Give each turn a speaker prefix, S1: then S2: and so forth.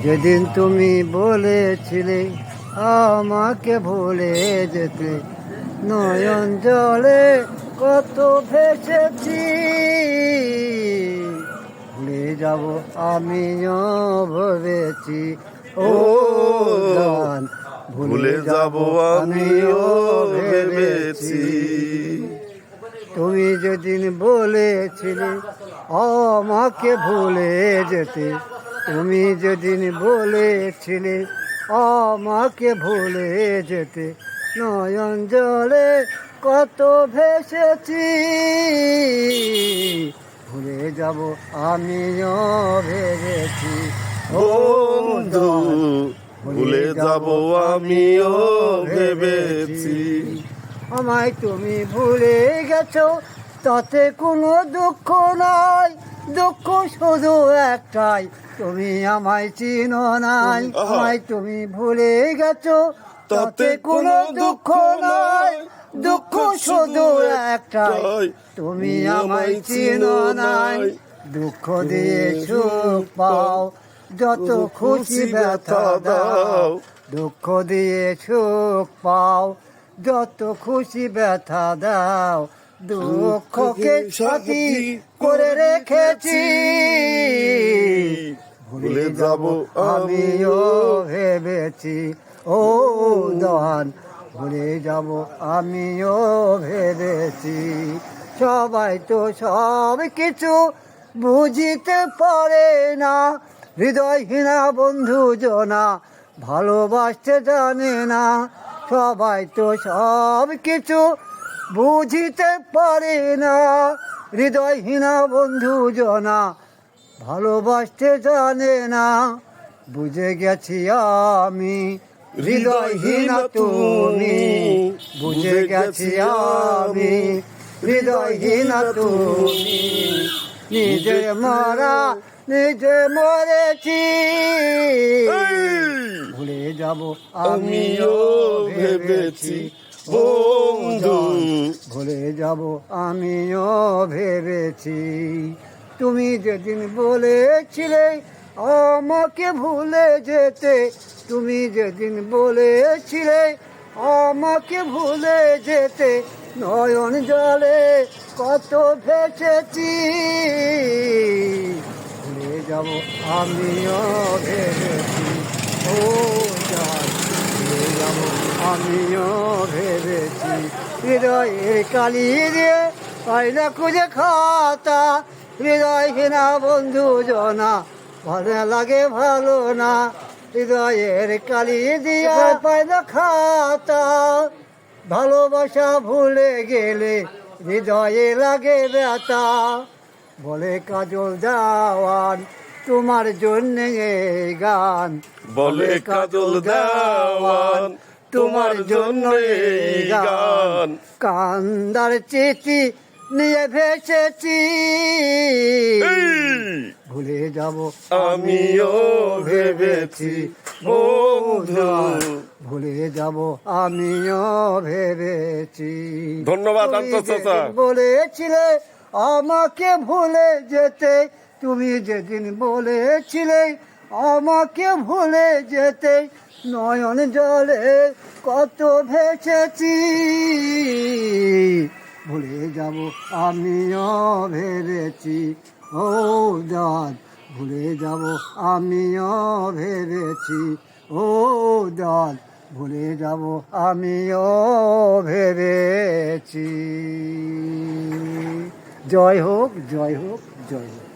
S1: যেদিন তুমি বলেছিলে আমাকে ভুলে যেতে, নয়ন জলে কত ভেসেছি। ভুলে যাব আমিও ভেবেছি, ও জান ভুলে যাব আমিও ভেবেছি। তুমি যেদিন বলেছিলে আমাকে ভুলে যেতে, তুমি যেদিন বলেছিলে আমাকে ভুলে যেতে, নয়ন জলে কত ভেসেছি। ভুলে যাব আমিও ভেবেছি, ও
S2: বন্ধু ভুলে যাব আমিও ভেবেছি।
S1: আমায় তুমি ভুলে গেছো তাতে কোনো দুঃখ নাই, দুঃখ শুধু একটাই, তুমি আমায় চিনো নাই। আমায় তুমি ভুলে গেছো তাতে কোনো দুঃখ নাই, দুঃখ শুধু একটাই, তুমি আমায় চিনো নাই। দুঃখ দিয়ে সুখ পাও, যত খুশি ব্যথা দাও, দুঃখ দিয়ে সুখ পাও, যত খুশি ব্যথা দাও, দুঃখকে সাথী করে রেখেছি। ভুলে যাব আমিও ভেবেছি, ও জান ভুলে যাব আমিও ভেবেছি। সবাই তো সব কিছু বুঝিতে পারে না, হৃদয়হীনা বন্ধু জনা ভালোবাসতে জানে না। সবাই তো সব কিছু বুঝিতে পারে না, হৃদয়হীনা বন্ধু জনা ভালোবাসতে জানে না। বুঝে গেছি আমি হৃদয়হীনা তুমি, বুঝে গেছি আমি হৃদয়হীনা তুমি। নিজে মরা নিজে মরেছি, ভুলে যাব আমিও ভেবেছি, বন্ধু ভুলে যাব আমিও ভেবেছি। তুমি যেদিন বলেছিলে আমাকে ভুলে যেতে, তুমি যেদিন বলেছিলে আমাকে ভুলে যেতে, নয়ন জলে কত ভেসেছি। ভুলে যাব আমিও ভেবেছি, ও জান ভুলে যাব আমিও ভেবেছি। হৃদয়ের কালি দিয়ে পাই না খুঁজে খাতা, হৃদয়হীনা বন্ধু জনা ভালো লাগে ভালো না। হৃদয়ের কালি দিয়া পাই না খাতা, ভালোবাসা ভুলে গেলে হৃদয়ে লাগে ব্যথা। বলে কাজল দেওয়ান তোমার জন্য এই গান,
S2: বলে কাজল দেওয়ান তোমার জন্য এই গান।
S1: কান্দার চিঠি নিয়ে ভেসেছি, ভুলে যাব
S2: আমিও ভেবেছি, বন্ধু
S1: ভুলে যাব আমিও ভেবেছি।
S2: ধন্যবাদ আন্তর চাচা।
S1: বলেছিলে আমাকে ভুলে যেতে, তুমি যেদিন বলেছিলে আমাকে ভুলে যেতে, নয়ন জলে কত ভেসেছি। ভুলে যাব আমিও ভেবেছি, ও জান ভুলে যাব আমিও ভেবেছি, ও জান ভুলে যাব আমিও ভেবেছি। জয় হোক, জয় হোক, জয় হোক।